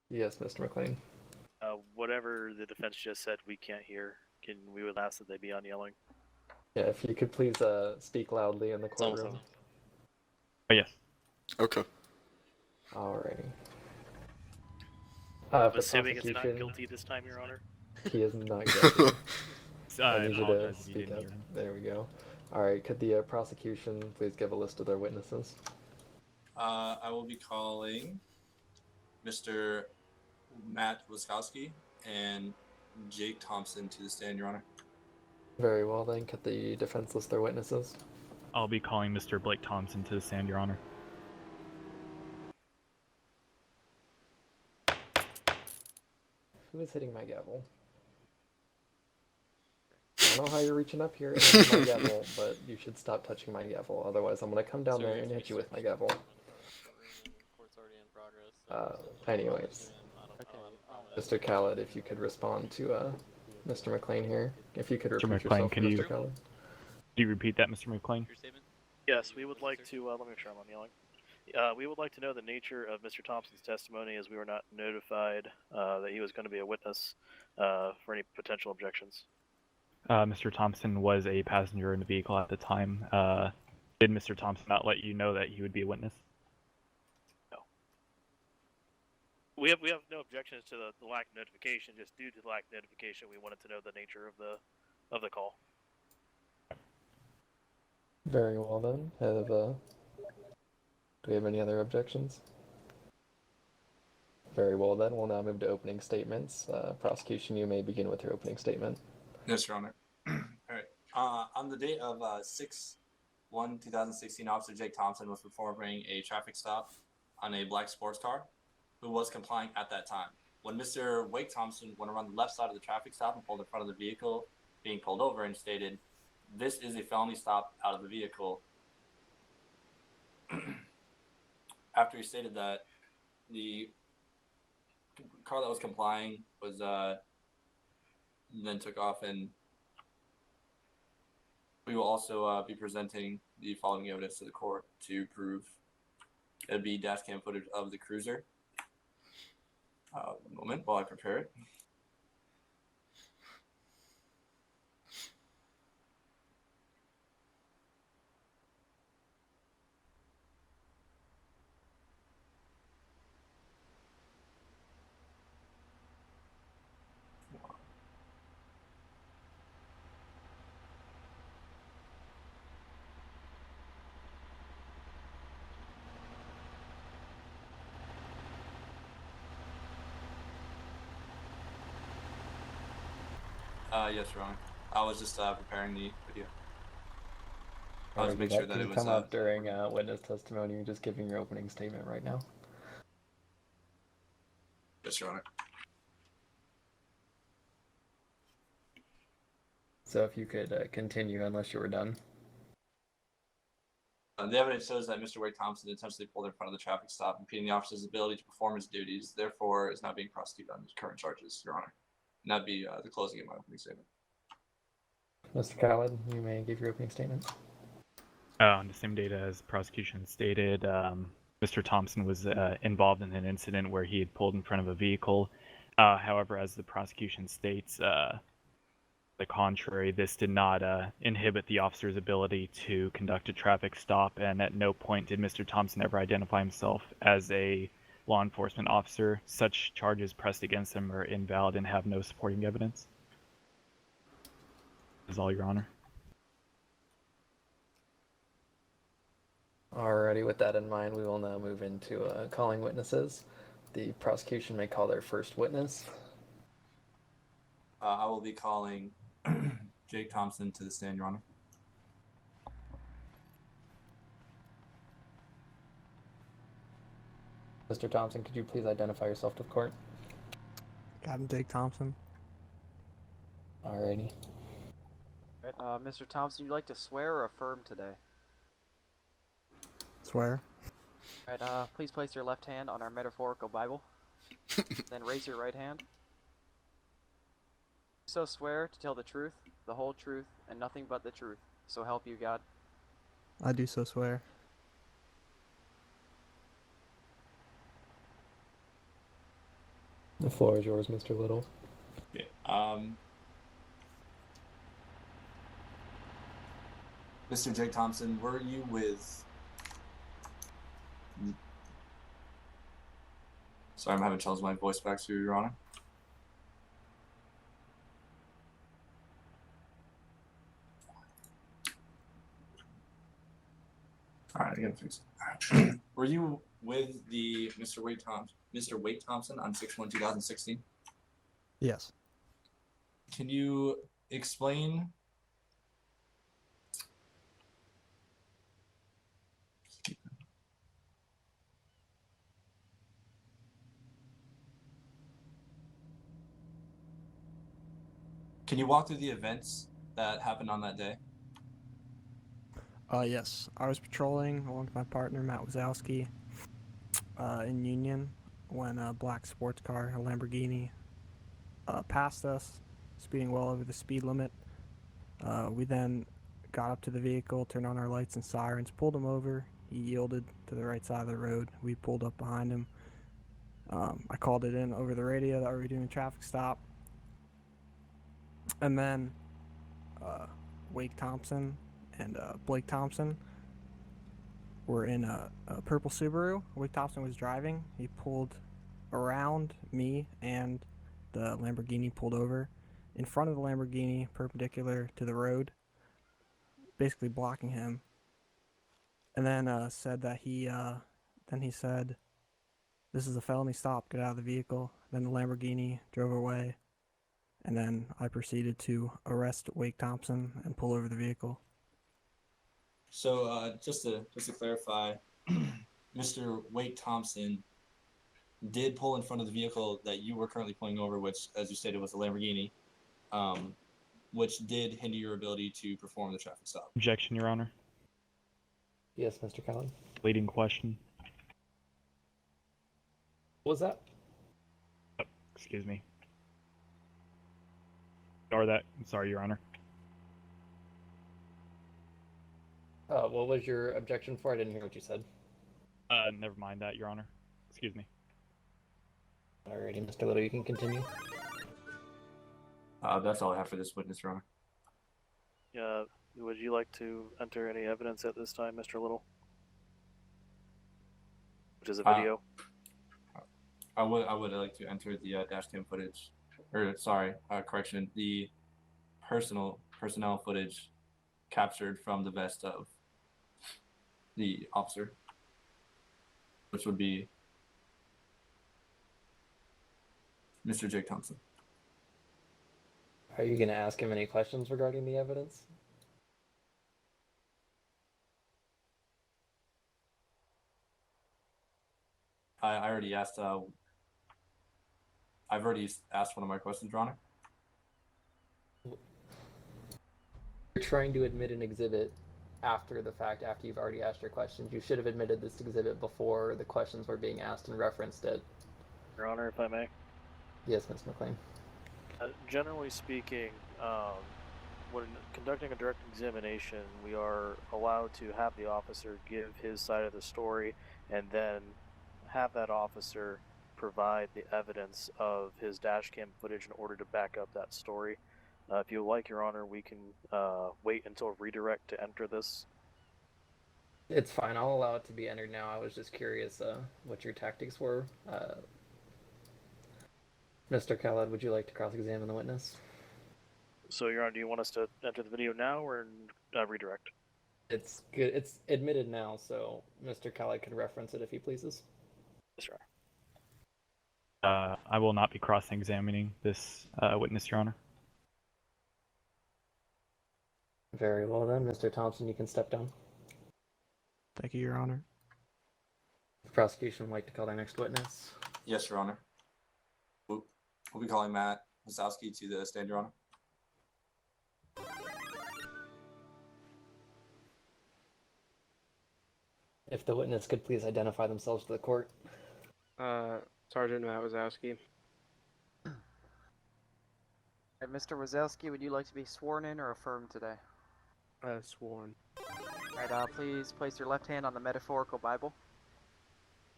Yes, Mr. McLean. Whatever the defense just said, we can't hear. We would ask that they be on yelling. Yeah, if you could please speak loudly in the courtroom. Oh, yes. Okay. Alrighty. I'm If the assuming it's not prosecution, guilty this time, Your Honor. he is not guilty. I I need you to apologize if you speak didn't up. hear him. There we go. Alright, could the prosecution please give a list of their witnesses? I will be calling Mr. Matt Wiskowski and Jake Thompson to the stand, Your Honor. Very well then, could the defense list their witnesses? I'll be calling Mr. Blake Thompson to the stand, Your Honor. Who is hitting my gavel? I don't know how you're reaching up here and hitting my gavel, but you should stop touching my gavel. Otherwise, I'm gonna come down there and hit you with my gavel. Anyways, Mr. Khaled, if you could respond to Mr. McLean here. If you could repeat McLean, yourself, can Mr. you- Khaled. Do you repeat that, Mr. McLean? Yes, we would like to. Let me make sure I'm on yelling. We would like to know the nature of Mr. Thompson's testimony, as we were not notified that he was going to be a witness for any potential objections. Mr. Thompson was a passenger in the vehicle at the time. Did Mr. Thompson not let you know that he would be a witness? No. We have no objections to the lack of notification. Just due to the lack of notification, we wanted to know the nature of the call. Very well then. Do we have any other objections? Very well then. We'll now move to opening statements. Prosecution, you may begin with your opening statement. Yes, Your Honor. All right. On the date of 6/1/2016, Officer Jake Thompson was performing a traffic stop on a black sports car who was complying at that time. When Mr. Wake Thompson went around the left side of the traffic stop and pulled in front of the vehicle being pulled over and stated, "This is a felony stop out of the vehicle." After he stated that, the car that was complying was then took off, and we will also be presenting the following evidence to the court to prove. It'll be dash cam footage of the cruiser. A moment while I prepare it. Yes, Your Honor. I was just preparing the video. I was make sure that it was come up during witness testimony. You're just giving your opening statement right now. Yes, Your Honor. So if you could continue, unless you were done. The evidence shows that Mr. Wake Thompson intentionally pulled in front of the traffic stop, impeding the officer's ability to perform his duties. Therefore, is not being prosecuted on his current charges, Your Honor. And that'd be the closing of my opening statement. Mr. Khaled, you may give your opening statement. On the same date as prosecution stated, Mr. Thompson was involved in an incident where he had pulled in front of a vehicle. However, as the prosecution states, the contrary, this did not inhibit the officer's ability to conduct a traffic stop, and at no point did Mr. Thompson ever identify himself as a law enforcement officer. Such charges pressed against him are invalid and have no supporting evidence. That is all, Your Honor. Alrighty, with that in mind, we will now move into calling witnesses. The prosecution may call their first witness. I will be calling Jake Thompson to the stand, Your Honor. Mr. Thompson, could you please identify yourself to the court? Captain Jake Thompson. Alrighty. Right, Mr. Thompson, you'd like to swear or affirm today? Swear. Right, please place your left hand on our metaphorical Bible. Then raise your right hand. So swear to tell the truth, the whole truth, and nothing but the truth. So help you God. I do so swear. The floor is yours, Mr. Little. Okay. Mr. Jake Thompson, were you with? Sorry, I'm having trouble with my voice back to you, Your Honor. All right, I gotta fix it. Were you with the Mr. Wade Thompson on 6/1/2016? Yes. Can you explain? Can you walk through the events that happened on that day? Yes. I was patrolling along with my partner, Matt Wazowski, in Union when a black sports car, a Lamborghini, passed us, speeding well over the speed limit. We then got up to the vehicle, turned on our lights and sirens, pulled him over. He yielded to the right side of the road. We pulled up behind him. I called it in over the radio that we were doing a traffic stop. And then Wake Thompson and Blake Thompson were in a purple Subaru. Wake Thompson was driving. He pulled around me, and the Lamborghini pulled over in front of the Lamborghini, perpendicular to the road, basically blocking him. And then said that he said, "This is a felony stop. Get out of the vehicle." Then the Lamborghini drove away, and then I proceeded to arrest Wake Thompson and pull over the vehicle. So just to clarify, Mr. Wake Thompson did pull in front of the vehicle that you were currently pulling over, which, as you stated, was a Lamborghini, which did hinder your ability to perform the traffic stop. Objection, Your Honor. Yes, Mr. Khaled. Leading question. What was that? Excuse me. Or that. I'm sorry, Your Honor. What was your objection for? I didn't hear what you said. Never mind that, Your Honor. Excuse me. Alrighty, Mr. Little, you can continue. That's all I have for this witness, Your Honor. Would you like to enter any evidence at this time, Mr. Little? Which is a video. I would like to enter the dash cam footage, or sorry, correction, the personnel footage captured from the vest of the officer, which would be Mr. Jake Thompson. Are you going to ask him any questions regarding the evidence? I already asked. I've already asked one of my questions, Your Honor. You're trying to admit an exhibit after the fact, after you've already asked your questions. You should have admitted this exhibit before the questions were being asked and referenced it. Your Honor, if I may. Yes, Ms. McLean. Generally speaking, when conducting a direct examination, we are allowed to have the officer give his side of the story and then have that officer provide the evidence of his dash cam footage in order to back up that story. If you like, Your Honor, we can wait until redirect to enter this. It's fine. I'll allow it to be entered now. I was just curious what your tactics were. Mr. Khaled, would you like to cross-examine the witness? So, Your Honor, do you want us to enter the video now or redirect? It's good. It's admitted now, so Mr. Khaled can reference it if he pleases. Yes, Your Honor. I will not be cross-examining this witness, Your Honor. Very well then, Mr. Thompson, you can step down. Thank you, Your Honor. The prosecution would like to call their next witness. Yes, Your Honor. We'll be calling Matt Wazowski to the stand, Your Honor. If the witness could please identify themselves to the court. Sergeant Matt Wazowski. Alright, Mr. Wazowski, would you like to be sworn in or affirmed today? Sworn. Alright, please place your left hand on the metaphorical Bible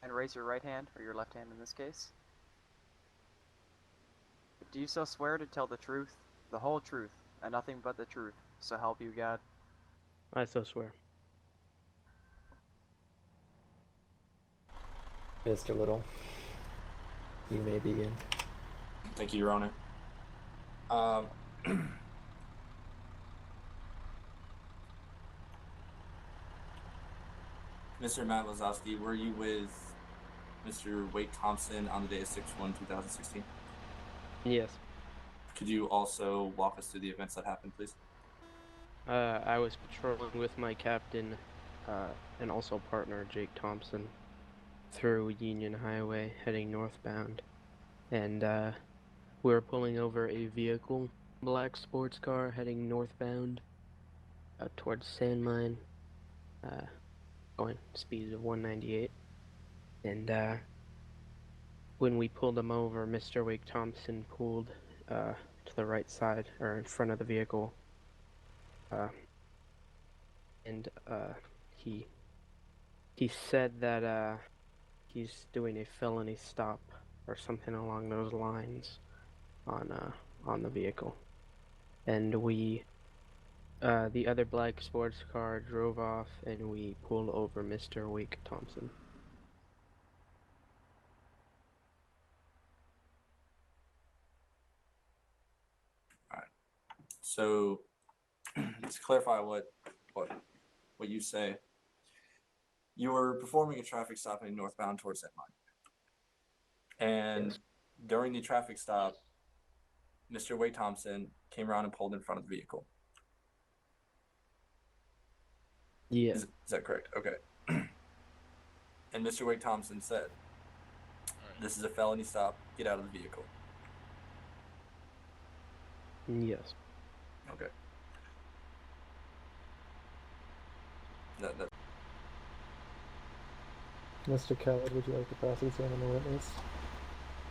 and raise your right hand, or your left hand in this case. Do you so swear to tell the truth, the whole truth, and nothing but the truth, so help you God? I so swear. Mr. Little, you may begin. Thank you, Your Honor. Mr. Matt Wazowski, were you with Mr. Wake Thompson on the day of 6/1/2016? Yes. Could you also walk us through the events that happened, please? I was patrolling with my captain, and also partner Jake Thompson, through Union Highway heading northbound, and we were pulling over a vehicle, black sports car heading northbound, towards Sandmine, going speed of 198, and when we pulled him over, Mr. Wake Thompson pulled to the right side, or in front of the vehicle, and he said that he's doing a felony stop or something along those lines on the vehicle, and we the other black sports car drove off, and we pulled over Mr. Wake Thompson. So, to clarify what you say, you were performing a traffic stop heading northbound towards that line, and Yes. during the traffic stop, Mr. Wake Thompson came around and pulled in front of the vehicle. Yeah. Is that correct? Okay. And Mr. Wake Thompson said, "This is a felony stop. Get out of the vehicle." Yes. Okay. That Mr. Khaled, would you like to cross-examine the witness?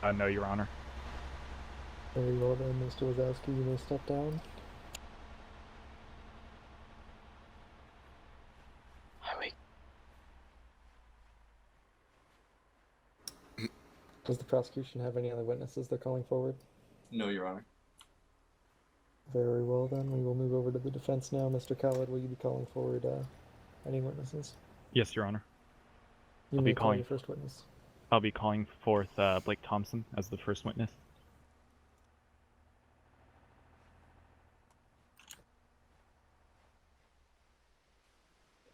No, Your Honor. Very well then, Mr. Wazowski, you may step down. Highway. Does the prosecution have any other witnesses they're calling forward? No, Your Honor. Very well then, we will move over to the defense now. Mr. Khaled, will you be calling forward any witnesses? Yes, Your Honor. You I'll may be call calling- your first witness. I'll be calling forth Blake Thompson as the first witness.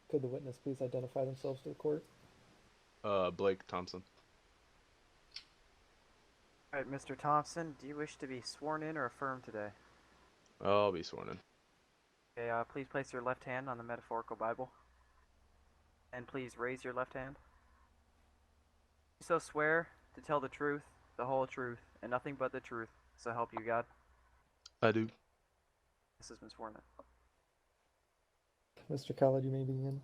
Could the witness please identify themselves to the court? Blake Thompson. Alright, Mr. Thompson, do you wish to be sworn in or affirmed today? I'll be sworn in. Okay, please place your left hand on the metaphorical Bible. And please raise your left hand. You so swear to tell the truth, the whole truth, and nothing but the truth, so help you God. I do. This has been sworn in. Mr. Khaled, you may begin.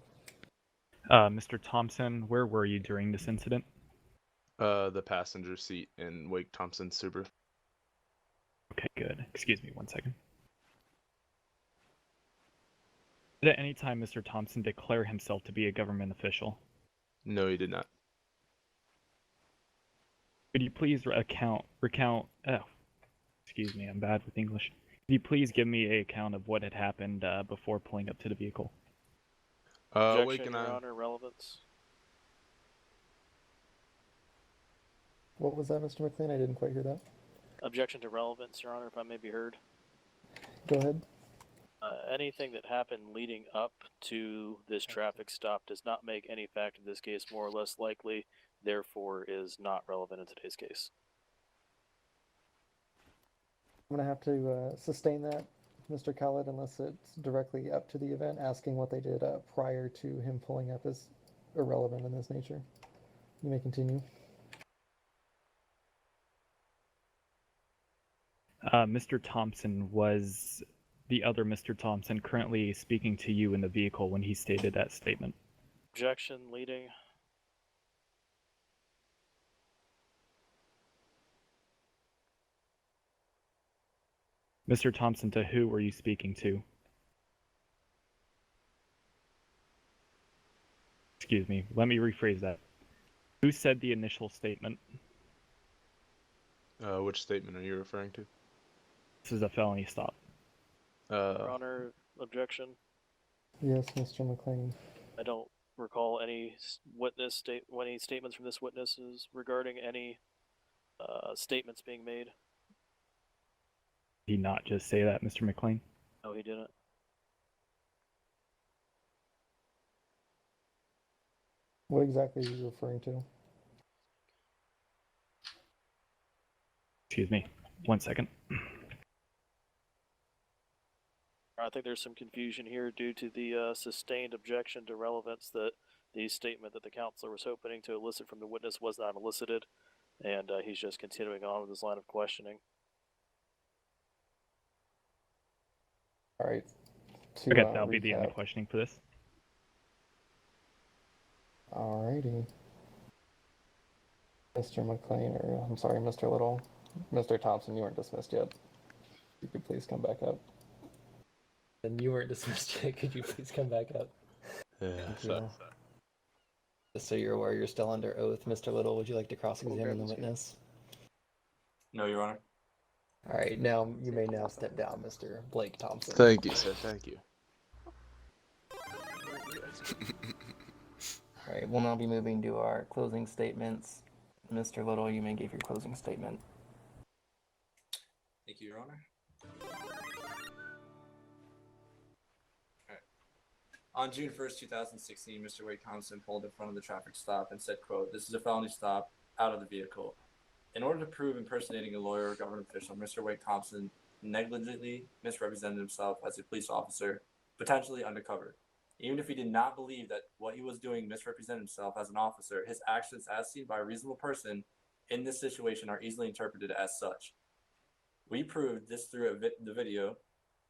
Mr. Thompson, where were you during this incident? The passenger seat in Wake Thompson's Subaru. Okay, good. Excuse me 1 second. Did at any time Mr. Thompson declare himself to be a government official? No, he did not. Could you please excuse me, I'm bad with English. Could you please give me an account of what had happened before pulling up to the vehicle? Objection, Wake and Your I. Honor, relevance. What was that, Mr. McLean? I didn't quite hear that. Objection to relevance, Your Honor, if I may be heard. Go ahead. Anything that happened leading up to this traffic stop does not make any fact of this case more or less likely, therefore is not relevant in today's case. I'm going to have to sustain that, Mr. Khaled, unless it's directly up to the event. Asking what they did prior to him pulling up is irrelevant in this nature. You may continue. Mr. Thompson, was the other Mr. Thompson currently speaking to you in the vehicle when he stated that statement? Objection, leading. Mr. Thompson, to who were you speaking to? Excuse me, let me rephrase that. Who said the initial statement? Which statement are you referring to? This is a felony stop. Your Honor, objection. Yes, Mr. McLean. I don't recall any any statements from this witnesses regarding any statements being made. Did he not just say that, Mr. McLean? No, he didn't. What exactly are you referring to? Excuse me. 1 second. I think there's some confusion here due to the sustained objection to relevance that the statement that the counselor was hoping to elicit from the witness was not elicited, and he's just continuing on with his line of questioning. All right. Okay, that'll be the end of questioning for this. Alrighty. Mr. McLean, or I'm sorry, Mr. Little. Mr. Thompson, you weren't dismissed yet. You could please come back up. And you weren't dismissed yet. Could you please come back up? Thank you. Just so you're aware, you're still under oath. Mr. Little, would you like to cross-examine the witness? No, Your Honor. All right, now you may now step down, Mr. Blake Thompson. Thank you, sir. Thank you. All right, we'll now be moving to our closing statements. Mr. Little, you may give your closing statement. Thank you, Your Honor. On June 1st, 2016, Mr. Wade Thompson pulled in front of the traffic stop and said, quote, "This is a felony stop, out of the vehicle." In order to prove impersonating a lawyer or government official, Mr. Wade Thompson negligently misrepresented himself as a police officer, potentially undercover. Even if he did not believe that what he was doing misrepresented himself as an officer, his actions as seen by a reasonable person in this situation are easily interpreted as such. We proved this through the video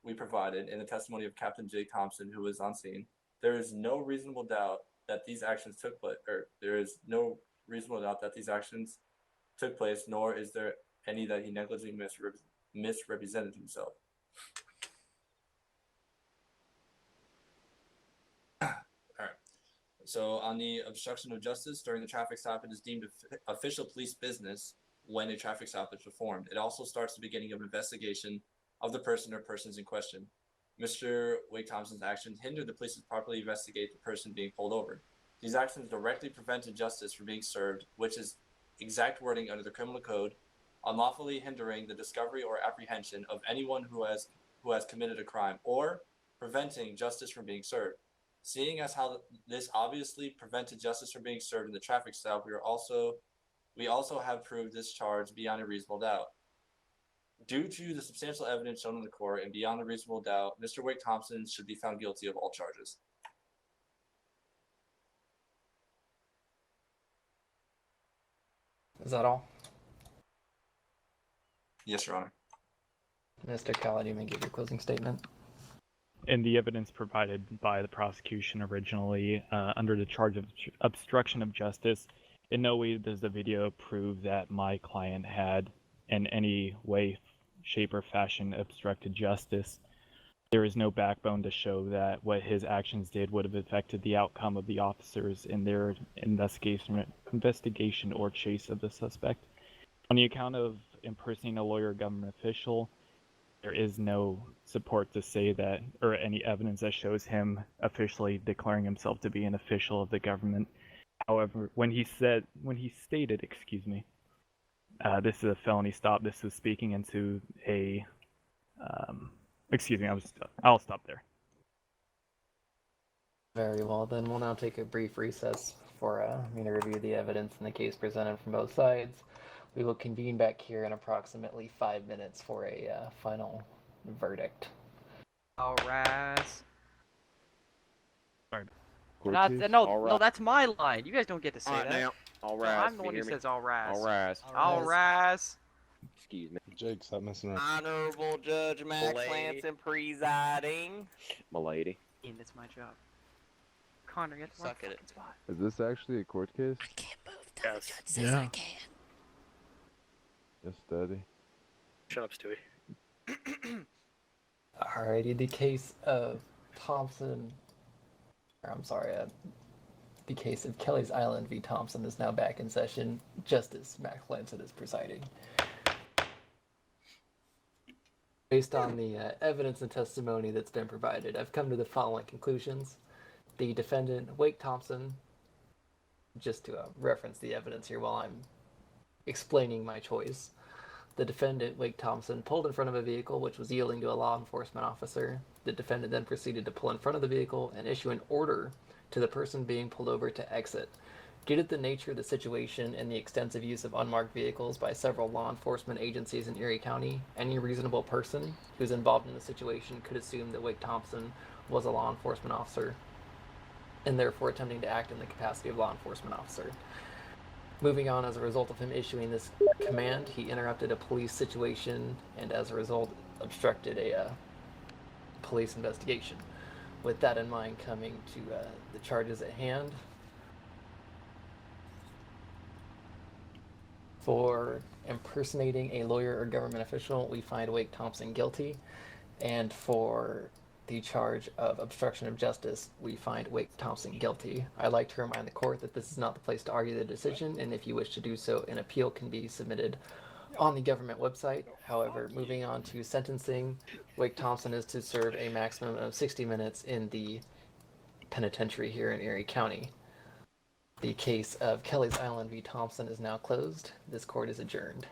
we provided in the testimony of Captain Jake Thompson, who was on scene. There is no reasonable doubt that these actions took place, nor is there any that he negligently misrepresented himself. All right. So on the obstruction of justice during the traffic stop, it is deemed official police business when a traffic stop is performed. It also starts the beginning of investigation of the person or persons in question. Mr. Wade Thompson's actions hindered the police to properly investigate the person being pulled over. These actions directly prevented justice from being served, which is exact wording under the criminal code, unlawfully hindering the discovery or apprehension of anyone who has committed a crime, or preventing justice from being served. Seeing as how this obviously prevented justice from being served in the traffic stop, we also have proved this charge beyond a reasonable doubt. Due to the substantial evidence shown in the court and beyond a reasonable doubt, Mr. Wade Thompson should be found guilty of all charges. Is that all? Yes, Your Honor. Mr. Khaled, you may give your closing statement. In the evidence provided by the prosecution originally, under the charge of obstruction of justice, in no way does the video prove that my client had in any way, shape, or fashion obstructed justice. There is no backbone to show that what his actions did would have affected the outcome of the officers in their investigation or chase of the suspect. On the account of impersonating a lawyer or government official, there is no support to say that, or any evidence that shows him officially declaring himself to be an official of the government. However, when he stated, this is a felony stop, this was speaking into a, I'll stop there. Very well, then we'll now take a brief recess for me to review the evidence in the case presented from both sides. We will convene back here in approximately 5 minutes for a final verdict. All rise. Sorry. No, that's my line. You guys don't get to say that. Now, all No, rise. I'm the one who says all rise. All rise. All rise. Excuse me. Jake, stop messing around. Honorable Judge Max Lanson presiding. Milady. Ian, that's my job. Connor, you have to Suck at it. spot. Is this actually a court case? I can't move till the Yes. judge says I can. Yes, Daddy. Shut up, Stewie. Alrighty, the case of the case of Kelly's Island v. Thompson is now back in session. Justice Max Lanson is presiding. Based on the evidence and testimony that's been provided, I've come to the following conclusions. The defendant, Wake Thompson, just to reference the evidence here while I'm explaining my choice. The defendant, Wake Thompson, pulled in front of a vehicle which was yielding to a law enforcement officer. The defendant then proceeded to pull in front of the vehicle and issue an order to the person being pulled over to exit. Due to the nature of the situation and the extensive use of unmarked vehicles by several law enforcement agencies in Erie County, any reasonable person who's involved in the situation could assume that Wake Thompson was a law enforcement officer and therefore attempting to act in the capacity of law enforcement officer. Moving on, as a result of him issuing this command, he interrupted a police situation and as a result obstructed a police investigation. With that in mind, coming to the charges at hand, for impersonating a lawyer or government official, we find Wake Thompson guilty, and for the charge of obstruction of justice, we find Wake Thompson guilty. I'd like to remind the court that this is not the place to argue the decision, and if you wish to do so, an appeal can be submitted on the government website. However, moving on to sentencing, Wake Thompson is to serve a maximum of 60 minutes in the penitentiary here in Erie County. The case of Kelly's Island v. Thompson is now closed. This court is adjourned.